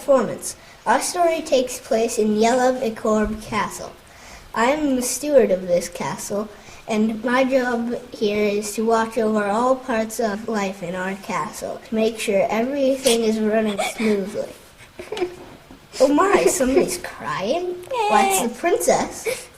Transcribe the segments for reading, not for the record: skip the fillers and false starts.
performance. Our story takes place in Yellow Castle. I am the steward of this castle, and my job here is to watch over all parts of life in our castle to make sure everything is running smoothly. Oh my, somebody's crying? Why, it's the princess.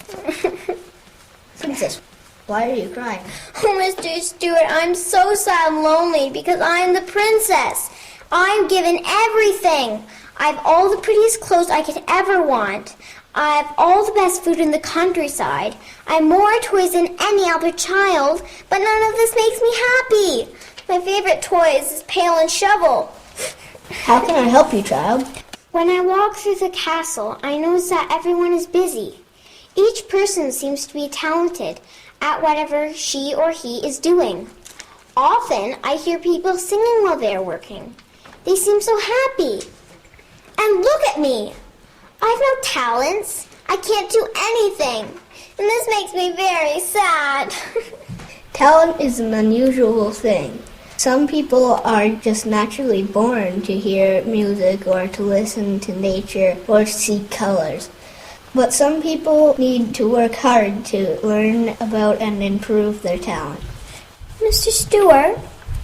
Princess, why are you crying? Oh, Mr. Stewart, I'm so sad and lonely because I am the princess. I'm given everything. I have all the prettiest clothes I could ever want. I have all the best food in the countryside. I have more toys than any other child, but none of this makes me happy. My favorite toy is this pail and shovel. How can I help you, child? When I walk through the castle, I notice that everyone is busy. Each person seems to be talented at whatever she or he is doing. Often, I hear people singing while they are working. They seem so happy. And look at me! I have no talents. I can't do anything. And this makes me very sad. Talent is an unusual thing. Some people are just naturally born to hear music or to listen to nature or see colors. But some people need to work hard to learn about and improve their talent. Mr. Stewart,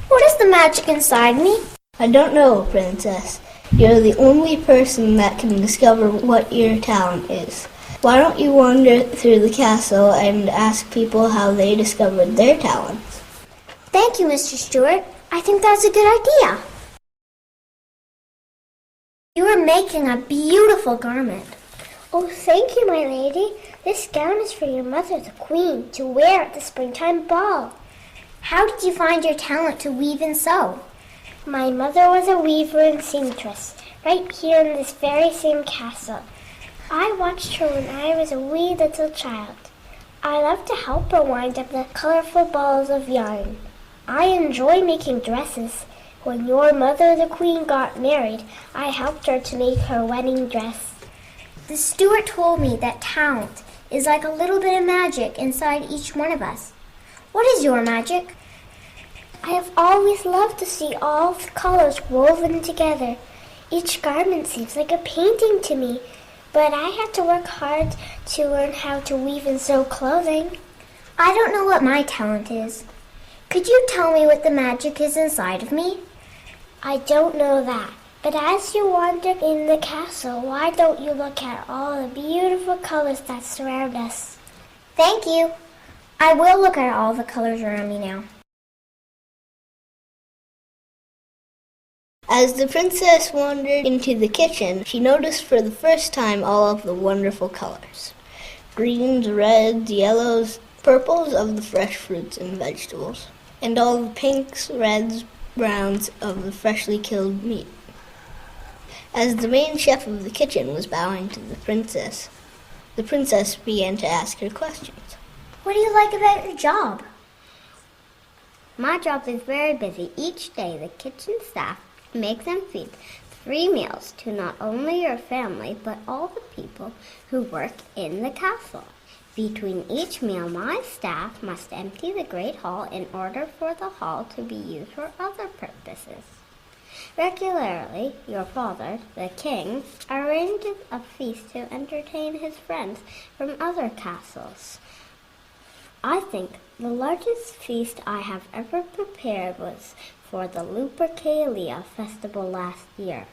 what is the magic inside me? I don't know, Princess. You're the only person that can discover what your talent is. Why don't you wander through the castle and ask people how they discovered their talents? Thank you, Mr. Stewart. I think that's a good idea. You are making a beautiful garment. Oh, thank you, my lady. This gown is for your mother, the queen, to wear at the springtime ball. How did you find your talent to weave and sew? My mother was a weaver and seamstress, right here in this very same castle. I watched her when I was a wee little child. I loved to help her wind up the colorful balls of yarn. I enjoy making dresses. When your mother, the queen, got married, I helped her to make her wedding dress. The steward told me that talent is like a little bit of magic inside each one of us. What is your magic? I have always loved to see all the colors woven together. Each garment seems like a painting to me, but I have to work hard to learn how to weave and sew clothing. I don't know what my talent is. Could you tell me what the magic is inside of me? I don't know that, but as you wander in the castle, why don't you look at all the beautiful colors that surround us? Thank you. I will look at all the colors around me now. As the princess wandered into the kitchen, she noticed for the first time all of the wonderful colors. Greens, reds, yellows, purples of the fresh fruits and vegetables, and all the pinks, reds, browns of the freshly killed meat. As the main chef of the kitchen was bowing to the princess began to ask her questions. What do you like about your job? My job is very busy. Each day the kitchen staff makes and feeds 3 meals to not only your family but all the people who work in the castle. Between each meal, my staff must empty the great hall in order for the hall to be used for other purposes. Regularly, your father, the king, arranges a feast to entertain his friends from other castles. I think the largest feast I have ever prepared was for the Lupercalia festival last year.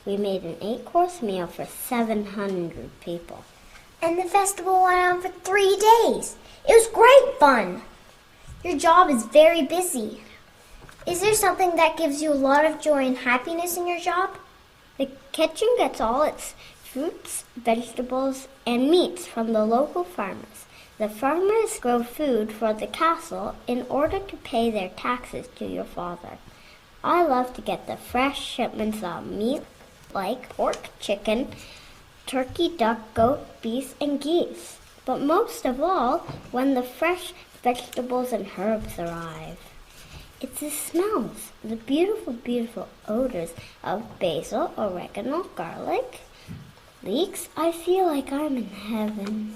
We made an 8-course meal for 700 people. And the festival went on for 3 days. It was great fun. Your job is very busy. Is there something that gives you a lot of joy and happiness in your job? The kitchen gets all its fruits, vegetables, and meats from the local farmers. The farmers grow food for the castle in order to pay their taxes to your father. I love to get the fresh shipments of meat like pork, chicken, turkey, duck, goat, beef, and geese. But most of all, when the fresh vegetables and herbs arrive. It's the smells, the beautiful, beautiful odors of basil, oregano, garlic, leeks. I feel like I'm in heaven.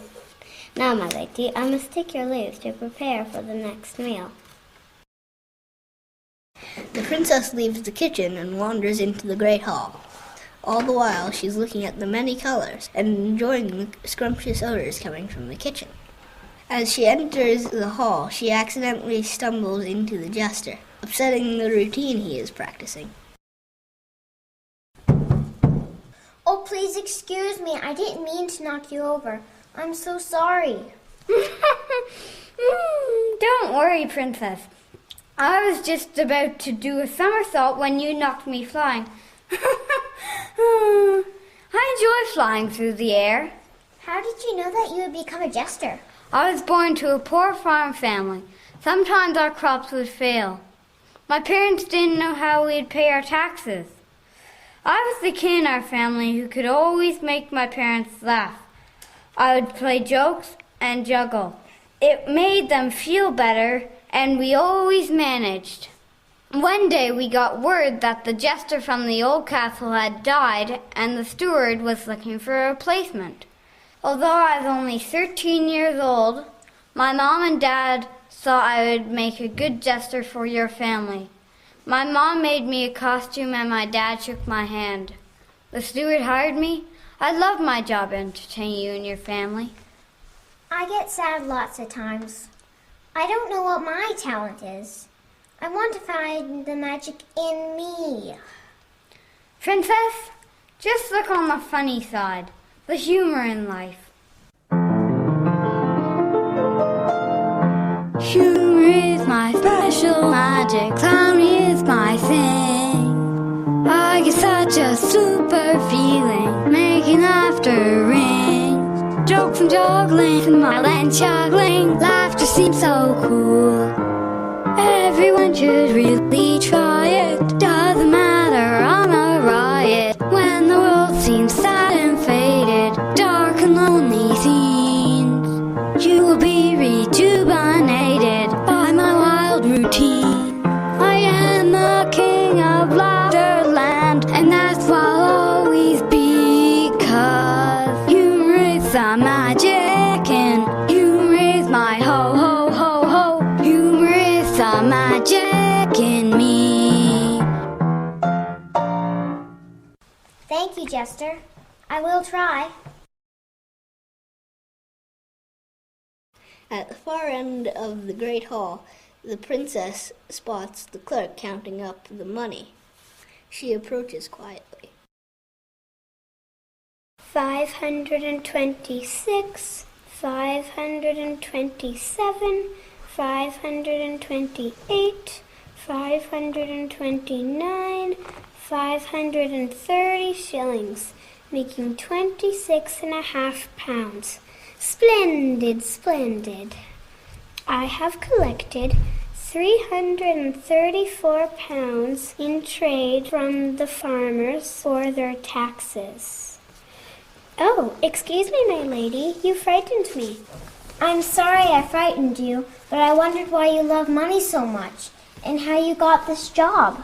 Now, my lady, I must take your leave to prepare for the next meal. The princess leaves the kitchen and wanders into the great hall. All the while, she's looking at the many colors and enjoying the scrumptious odors coming from the kitchen. As she enters the hall, she accidentally stumbles into the jester, upsetting the routine he is practicing. Oh, please excuse me. I didn't mean to knock you over. I'm so sorry. Don't worry, Princess. I was just about to do a somersault when you knocked me flying. I enjoy flying through the air. How did you know that you would become a jester? I was born to a poor farm family. Sometimes our crops would fail. My parents didn't know how we'd pay our taxes. I was the kid in our family who could always make my parents laugh. I would play jokes and juggle. It made them feel better, and we always managed. One day we got word that the jester from the old castle had died, and the steward was looking for a replacement. Although I was only 13 years old, my mom and dad thought I would make a good jester for your family. My mom made me a costume and my dad shook my hand. The steward hired me. I love my job entertaining you and your family. I get sad lots of times. I don't know what my talent is. I want to find the magic in me. Princess, just look on the funny side, the humor in life. Humor is my special magic, clown is my thing. I get such a super feeling, making laughter ring. Jokes and juggling, smile and juggling, laughter seems so cool. Everyone should really try it, doesn't matter, I'm a riot. When the world seems sad and faded, dark and lonely scenes, you will be rejuvenated by my wild routine. I am the king of Laughterland, and that's why I'll always be, 'cause humor is the magic, and humor is my ho ho ho ho. Humor is the magic in me. Thank you, Jester. I will try. At the far end of the great hall, the princess spots the clerk counting up the money. She approaches quietly. 526, 527, 528, 529, 530 shillings, making 26.5 pounds. Splendid, splendid. I have collected 334 pounds in trade from the farmers for their taxes. Oh, excuse me, my lady, you frightened me. I'm sorry I frightened you, but I wondered why you love money so much and how you got this job.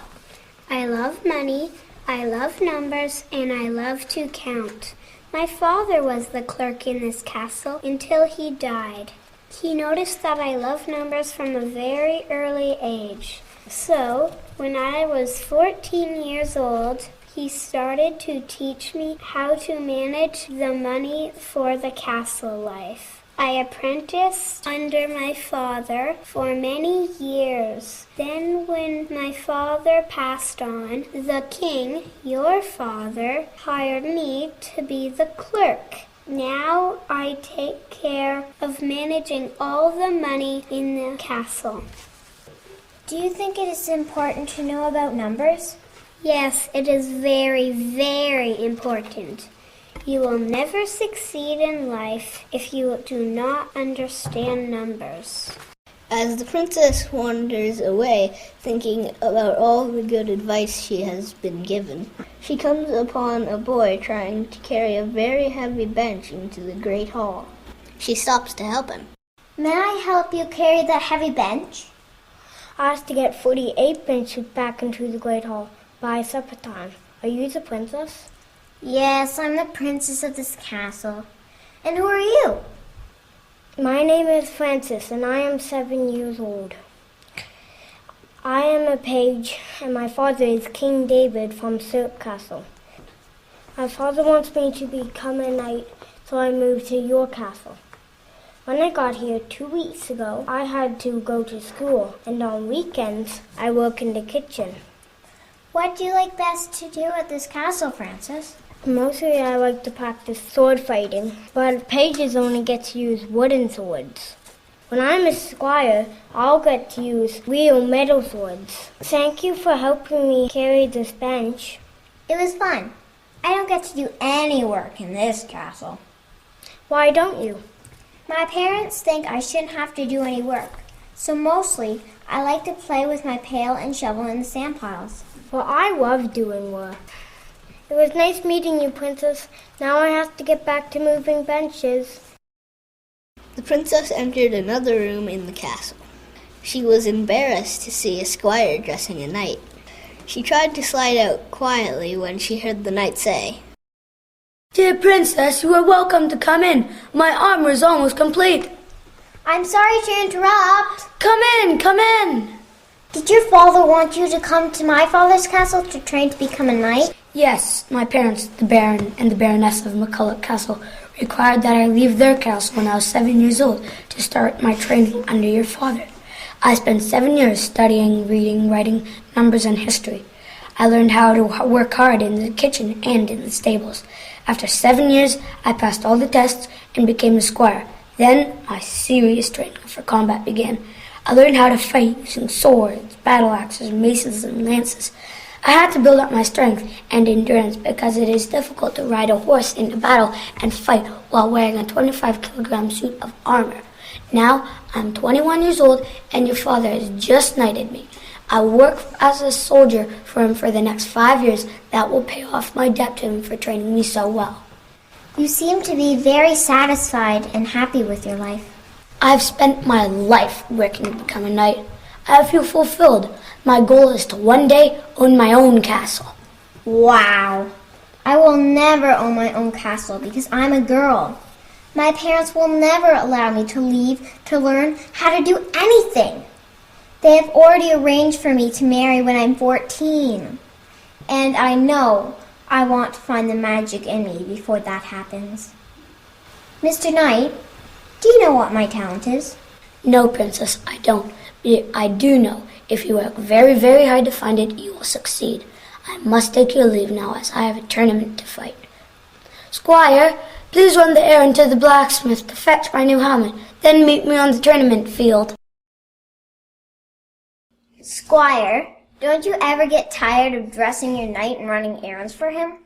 I love money, I love numbers, and I love to count. My father was the clerk in this castle until he died. He noticed that I love numbers from a very early age. So, when I was 14 years old, he started to teach me how to manage the money for the castle life. I apprenticed under my father for many years. Then when my father passed on, the king, your father, hired me to be the clerk. Now I take care of managing all the money in the castle. Do you think it is important to know about numbers? Yes, it is very, very important. You will never succeed in life if you do not understand numbers. As the princess wanders away, thinking about all the good advice she has been given, she comes upon a boy trying to carry a very heavy bench into the great hall. She stops to help him. May I help you carry that heavy bench? I have to get 48 benches back into the great hall by supper time. Are you the princess? Yes, I'm the princess of this castle. And who are you? My name is Francis, and I am 7 years old. I am a page, and my father is King David from Silk Castle. My father wants me to become a knight, so I moved to your castle. When I got here 2 weeks ago, I had to go to school, and on weekends, I work in the kitchen. What do you like best to do at this castle, Francis? Mostly I like to practice sword fighting, but pages only get to use wooden swords. When I'm a squire, I'll get to use real metal swords. Thank you for helping me carry this bench. It was fun. I don't get to do any work in this castle. Why don't you? My parents think I shouldn't have to do any work, so mostly I like to play with my pail and shovel in the sand piles. Well, I love doing work. It was nice meeting you, Princess. Now I have to get back to moving benches. The princess entered another room in the castle. She was embarrassed to see a squire dressing a knight. She tried to slide out quietly when she heard the knight say, "Dear princess, you are welcome to come in. My armor is almost complete." I'm sorry to interrupt. Come in, come in. Did your father want you to come to my father's castle to train to become a knight? Yes, my parents, the Baron and the Baroness of McCulloch Castle, required that I leave their castle when I was 7 years old to start my training under your father. I spent 7 years studying, reading, writing, numbers, and history. I learned how to work hard in the kitchen and in the stables. After 7 years, I passed all the tests and became a squire. Then, my serious training for combat began. I learned how to fight using swords, battle axes, maces, and lances. I had to build up my strength and endurance because it is difficult to ride a horse into battle and fight while wearing a 25-kilogram suit of armor. Now, I'm 21 years old and your father has just knighted me. I will work as a soldier for him for the next 5 years. That will pay off my debt to him for training me so well. You seem to be very satisfied and happy with your life. I've spent my life working to become a knight. I feel fulfilled. My goal is to one day own my own castle. Wow. I will never own my own castle because I'm a girl. My parents will never allow me to leave to learn how to do anything. They have already arranged for me to marry when I'm 14. And I know I want to find the magic in me before that happens. Mr. Knight, do you know what my talent is? No, Princess, I don't. But I do know if you work very, very hard to find it, you will succeed. I must take your leave now as I have a tournament to fight. Squire, please run the errand to the blacksmith to fetch my new helmet. Then meet me on the tournament field. Squire, don't you ever get tired of dressing your knight and running errands for him?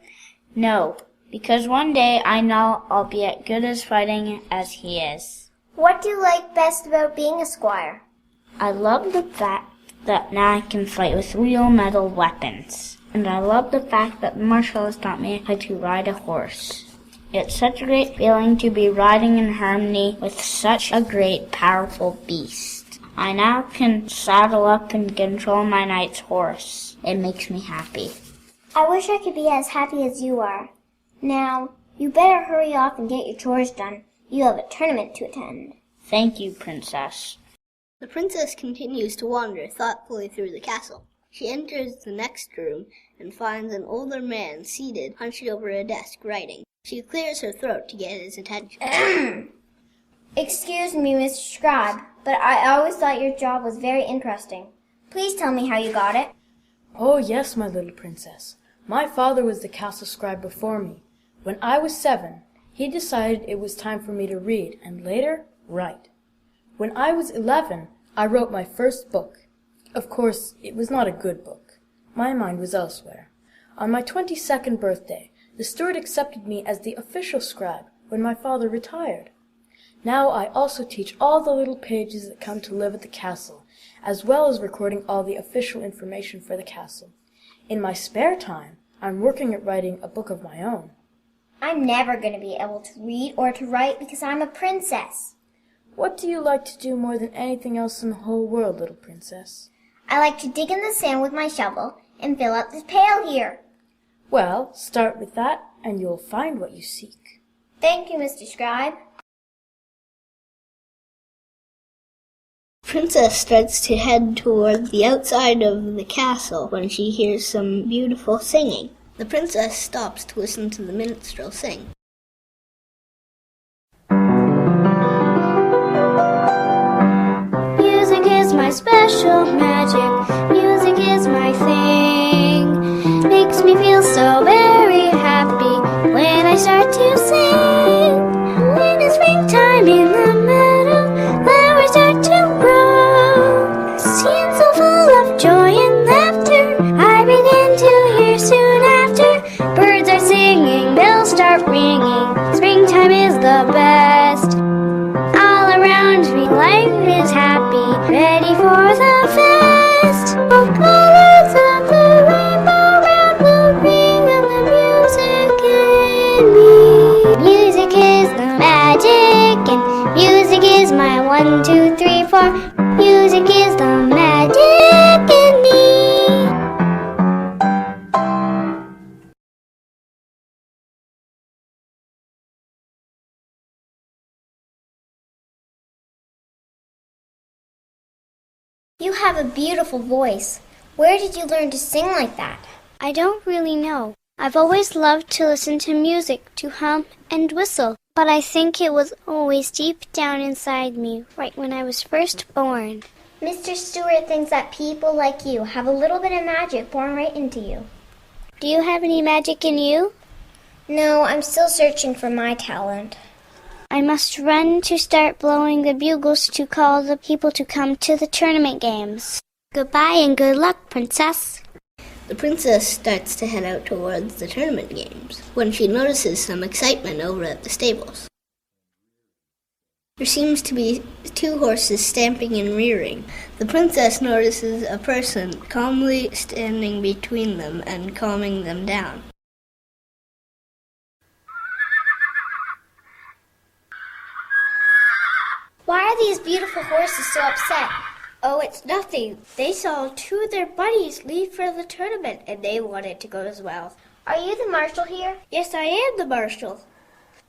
No, because one day I know I'll be as good as fighting as he is. What do you like best about being a squire? I love the fact that now I can fight with real metal weapons. And I love the fact that the marshal has taught me how to ride a horse. It's such a great feeling to be riding in harmony with such a great, powerful beast. I now can saddle up and control my knight's horse. It makes me happy. I wish I could be as happy as you are. Now, you better hurry off and get your chores done. You have a tournament to attend. Thank you, Princess. The princess continues to wander thoughtfully through the castle. She enters the next room and finds an older man seated, hunched over a desk, writing. She clears her throat to get his attention. Excuse me, Mr. Scribe, but I always thought your job was very interesting. Please tell me how you got it. Oh, yes, my little princess. My father was the castle scribe before me. When I was 7, he decided it was time for me to read and later write. When I was 11, I wrote my first book. Of course, it was not a good book. My mind was elsewhere. On my 22nd birthday, the steward accepted me as the official scribe when my father retired. Now I also teach all the little pages that come to live at the castle, as well as recording all the official information for the castle. In my spare time, I'm working at writing a book of my own. I'm never going to be able to read or to write because I'm a princess. What do you like to do more than anything else in the whole world, little princess? I like to dig in the sand with my shovel and fill up this pail here. Well, start with that, and you'll find what you seek. Thank you, Mr. Scribe. Princess starts to head toward the outside of the castle when she hears some beautiful singing. The princess stops to listen to the minstrel sing. Music is my special magic. Music is my thing. Makes me feel so very happy when I start to sing. When it's springtime in the meadow, flowers start to grow. Scenes so full of joy and laughter, I begin to hear soon after. Birds are singing, bells start ringing. Springtime is the best. All around me, life is happy, ready for the fest. All colors of the rainbow round will ring of the music in me. Music is the magic, and music is my 1, 2, 3, 4. Music is the magic in me. You have a beautiful voice. Where did you learn to sing like that? I don't really know. I've always loved to listen to music, to hum and whistle, but I think it was always deep down inside me, right when I was first born. Mr. Stewart thinks that people like you have a little bit of magic born right into you. Do you have any magic in you? No, I'm still searching for my talent. I must run to start blowing the bugles to call the people to come to the tournament games. Goodbye and good luck, Princess. The princess starts to head out towards the tournament games when she notices some excitement over at the stables. There seems to be 2 horses stamping and rearing. The princess notices a person calmly standing between them and calming them down. Why are these beautiful horses so upset? Oh, it's nothing. They saw 2 of their buddies leave for the tournament, and they wanted to go as well. Are you the marshal here? Yes, I am the marshal.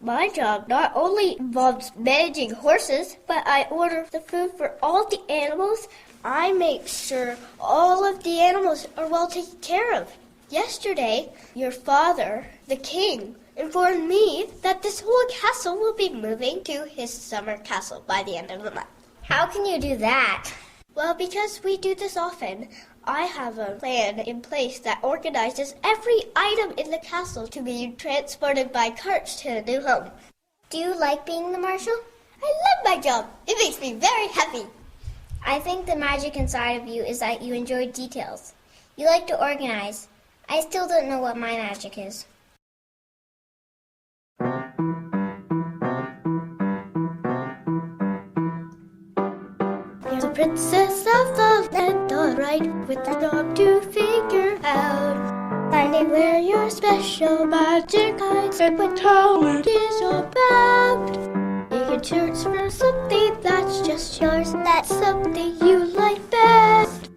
My job not only involves managing horses, but I order the food for all the animals. I make sure all of the animals are well taken care of. Yesterday, your father, the king, informed me that this whole castle will be moving to his summer castle by the end of the month. How can you do that? Well, because we do this often, I have a plan in place that organizes every item in the castle to be transported by carts to a new home. Do you like being the marshal? I love my job. It makes me very happy. I think the magic inside of you is that you enjoy details. You like to organize. I still don't know what my magic is. The princess of the land, alright, with the job to figure out. Finding where your special magic hides and what talent is about. You can search for something that's just yours, that's something you like best.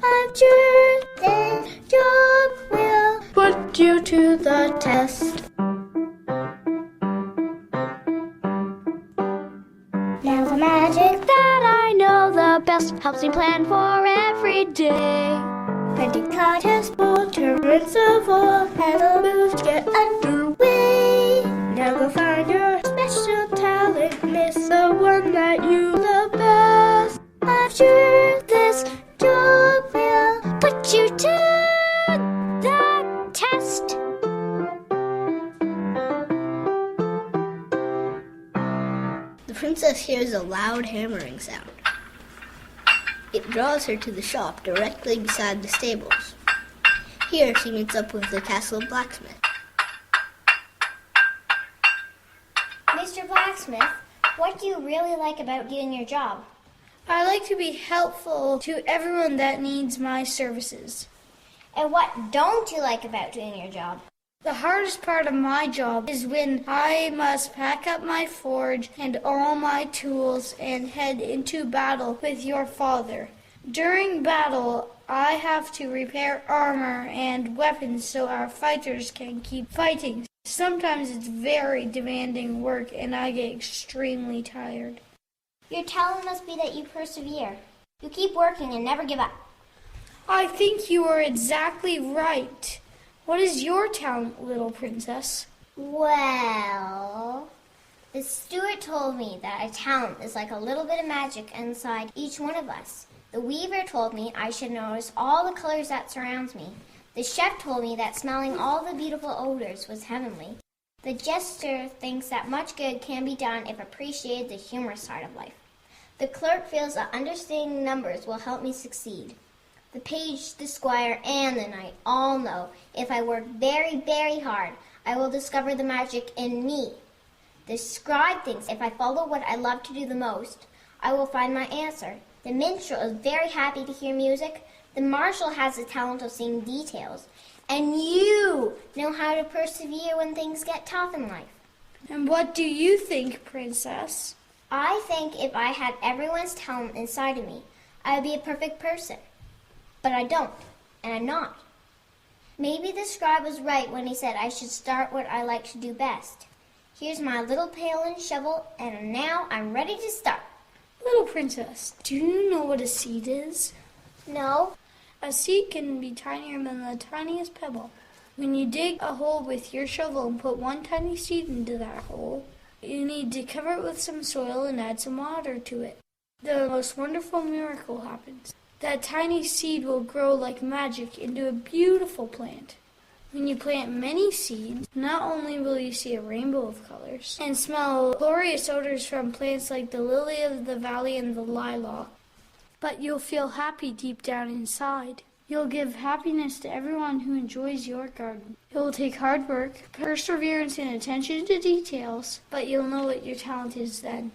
I'm sure this job will put you to the test. Now the magic that I know the best helps me plan for every day. Painting contests, bold tournaments of all, as the moves get underway. Now go find your special talent, miss the one that you love best. I'm sure this job will Put you to the test. The princess hears a loud hammering sound. It draws her to the shop directly beside the stables. Here she meets up with the castle blacksmith. Mr. Blacksmith, what do you really like about doing your job? I like to be helpful to everyone that needs my services. And what don't you like about doing your job? The hardest part of my job is when I must pack up my forge and all my tools and head into battle with your father. During battle, I have to repair armor and weapons so our fighters can keep fighting. Sometimes it's very demanding work and I get extremely tired. Your talent must be that you persevere. You keep working and never give up. I think you are exactly right. What is your talent, little princess? Well, the steward told me that a talent is like a little bit of magic inside each one of us. The weaver told me I should notice all the colors that surrounds me. The chef told me that smelling all the beautiful odors was heavenly. The jester thinks that much good can be done if appreciated the humorous side of life. The clerk feels that understanding numbers will help me succeed. The page, the squire, and the knight all know if I work very, very hard, I will discover the magic in me. The scribe thinks if I follow what I love to do the most, I will find my answer. The minstrel is very happy to hear music. The marshal has the talent of seeing details. And you know how to persevere when things get tough in life. And what do you think, princess? I think if I had everyone's talent inside of me, I would be a perfect person. But I don't, and I'm not. Maybe the scribe was right when he said I should start what I like to do best. Here's my little pail and shovel, and now I'm ready to start. Little princess, do you know what a seed is? No. A seed can be tinier than the tiniest pebble. When you dig a hole with your shovel and put one tiny seed into that hole, you need to cover it with some soil and add some water to it. The most wonderful miracle happens. That tiny seed will grow like magic into a beautiful plant. When you plant many seeds, not only will you see a rainbow of colors and smell glorious odors from plants like the lily of the valley and the lilac, but you'll feel happy deep down inside. You'll give happiness to everyone who enjoys your garden. It will take hard work, perseverance, and attention to details, but you'll know what your talent is then.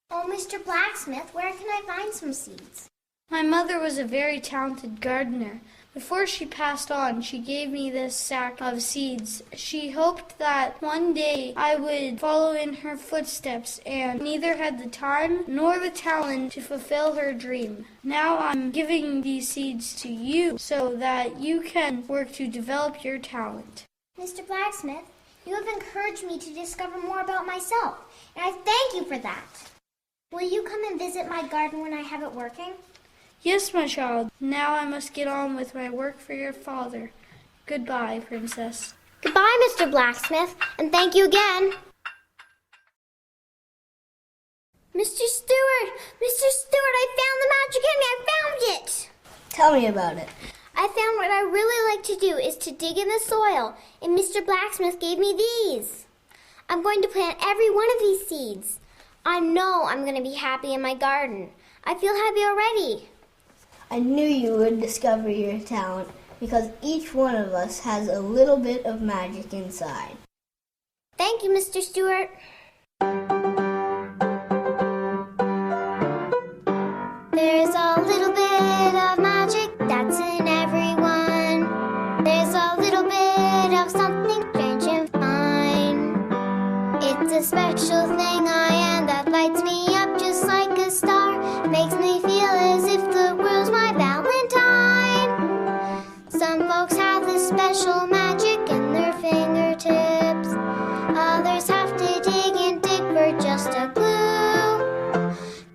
Oh, Mr. Blacksmith, where can I find some seeds? My mother was a very talented gardener. Before she passed on, she gave me this sack of seeds. She hoped that one day I would follow in her footsteps, and neither had the time nor the talent to fulfill her dream. Now I'm giving these seeds to you so that you can work to develop your talent. Mr. Blacksmith, you have encouraged me to discover more about myself, and I thank you for that. Will you come and visit my garden when I have it working? Yes, my child. Now I must get on with my work for your father. Goodbye, princess. Goodbye, Mr. Blacksmith, and thank you again. Mr. Stewart! Mr. Stewart, I found the magic in me! I found it! Tell me about it. I found what I really like to do is to dig in the soil, and Mr. Blacksmith gave me these. I'm going to plant every one of these seeds. I know I'm going to be happy in my garden. I feel happy already. I knew you would discover your talent because each one of us has a little bit of magic inside. Thank you, Mr. Stewart. There's a little bit of magic that's in everyone. There's a little bit of something strange and fine. It's a special thing I am that lights me up just like a star. Makes me feel as if the world's my Valentine. Some folks have this special magic in their fingertips. Others have to dig and dig for just a clue.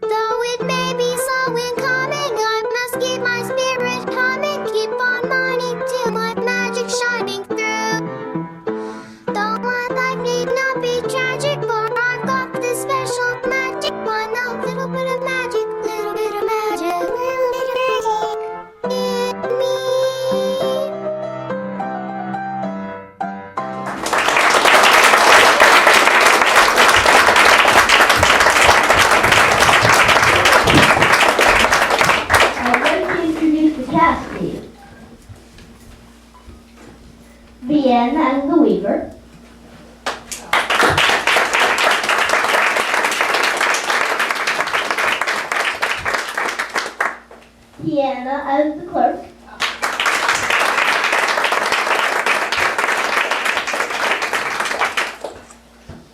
Though it may be slow in coming, I must keep my spirit humming. Keep on mining till my magic shining through. Though my life need not be tragic, for I've got this special magic. One a little bit of magic, little bit of magic, little bit of magic in me. I'd like to introduce the cast to you. Vienna as the weaver. Deanna as the clerk.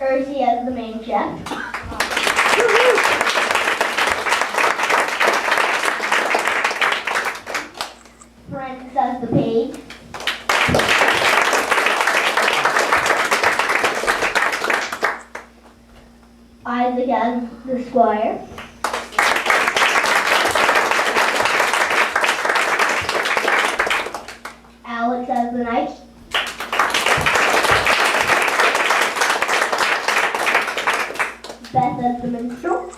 Ersie as the main chef. Francis as the page. Isaac as the squire. as the minstrel.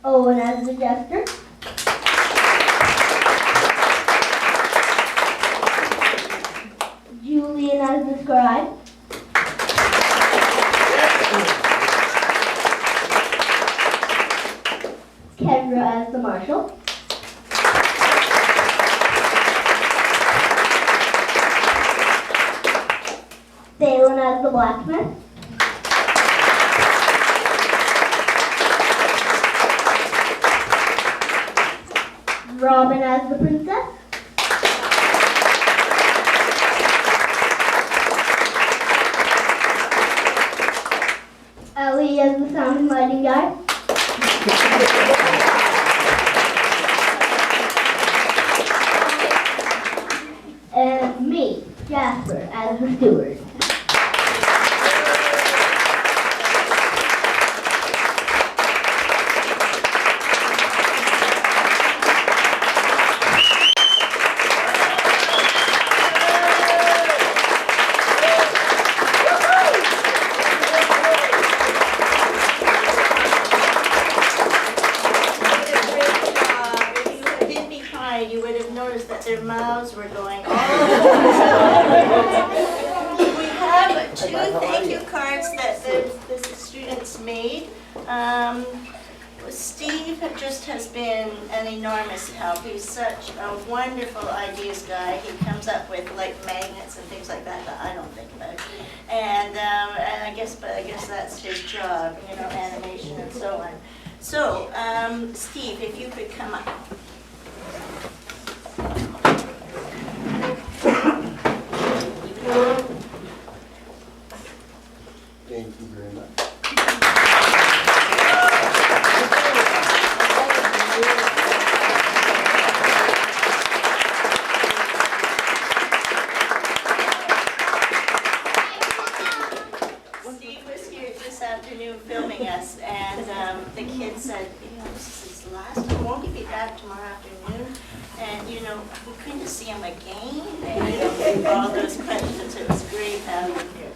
Owen as the jester. Julian as the scribe. Kendra as the marshal. Dalen as the blacksmith. Robin as the princess. Ellie as the sound and lighting guy. And me, Jasper, as the steward. You would have noticed that their mouths were going all over. We have 2 thank you cards that the students made. Steve just has been an enormous help. He's such a wonderful ideas guy. He comes up with like magnets and things like that I don't think about. And I guess that's his job, you know, animation and so on. So, Steve, if you could come up. Thank you very much. Steve was here this afternoon filming us, and the kid said, you know, this is his last time. Won't he be back tomorrow afternoon? And, you know, we couldn't see him again. And all those questions. It was great having him here.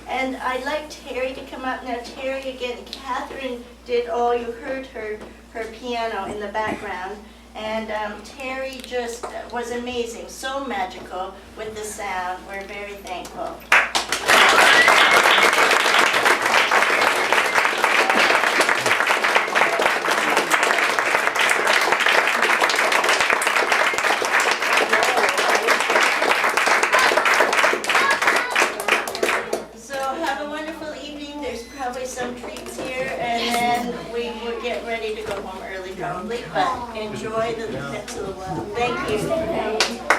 And I'd like Terry to come up now. Terry, again, Kathryn did all, you heard her piano in the background. And Terry just was amazing, so magical with the sound. We're very thankful. Some treats here, and then we will get ready to go home early probably, but enjoy the next little while. Thank you.